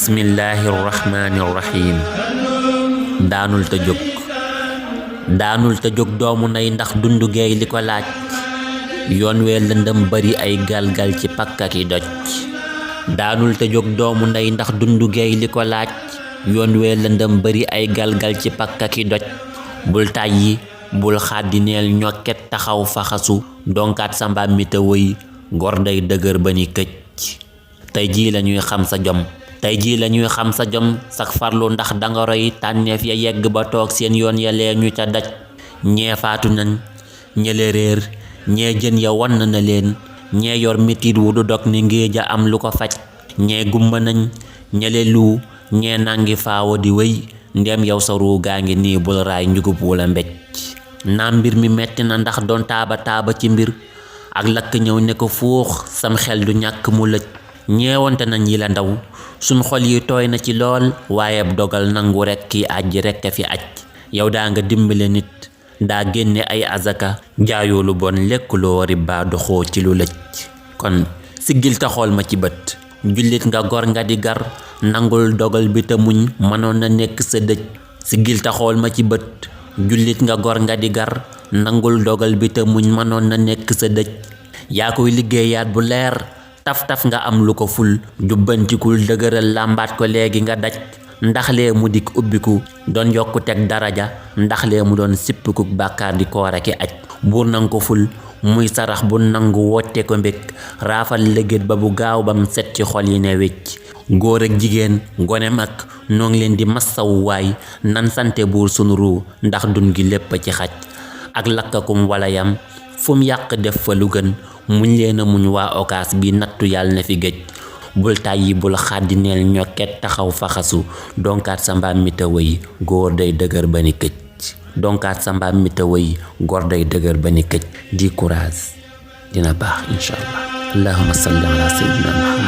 bismillahi rahmaani rahim daanul te jóg doomu nay ndax dundu geey li ko laaj yoon wee lëndëm bari ay galgal ci pakkaki doj daanul te jóg doomu ndey ndax dundu geey li ko laaj yoon wee lëndëm bari ay galgal ci pakkaki doj bul tàyyi bul xàddineel ñokket taxaw faxasu donkaat sa mbaam mi te wëy gor day dëgër ba ni këcc tey jii lañuy xam sa jom sak farlu ndax danga roy tànneef ya yegg ba toog seen yoon ya lee ñu ca daj ñee faatu nañ ñele réer ñee jën ya wann na leen ñee yor metit wu du dog ni ngéej a am lu ko faj ñee gumba nañ ñele lu ñee nangi faawo di wéy ndem yow sa ruu gaa ngi nii bul raay njugub wala mbéj naam mbir mi metti na ndax doon taaba ci mbir ak lakk ñëw ne ko fuux sam xel du ñàkk mu lëj ñeewante nañ yi la ndaw suñ xol yi tooy na ci lool waaye dogal nangu rekk ki ajji rekk fi aj yow daa nga dimbale nit daa génne ay azaka jaayoo lu bon lekkuloo riba doxoo ci lu lëj kon siggil ta xool ma ci bët jullit nga gor nga di gar nangul dogal bi te muñ mënoon na nekk sa dëj siggil ta xool ma ci bët jullit nga gor nga di gar nangul dogal bi te muñ mënoon na nekk sa dëj yaa koy liggéeyaat bu leer taf-taf nga am lu ko ful jubbantikul dëgëral làmbaat ko léegi nga daj ndax lee mu dik ubbiku doon yokku teg daraja ndax lee mu doon sippiku bàkkaar di koor aki aj buur nang ko ful muy sarax bu nangu wotte ko mbég raafal légét ba bu gaaw bam set ci xol yi ne wecc góor ak jigéen gone mag noo ngi leen di massawu waay nan sante buur sunu ruu ndax dun gi lépp ci xaj ak lakkakum wala yam fu mu yàq def fa lu gën muñ leen a muñ waa okaas bi nattu yàlla na fi géej bul tàyyi bul xàddineel ñokket taxaw faxasu donkaat sa mbaam mi te wëy góor day dëgër ba ni këcc donkaat sa mbaam mi te wëy góor day dëgër ba ni këcc di courage dina baax insha allah allahumma salli ala sayyidina Muhammad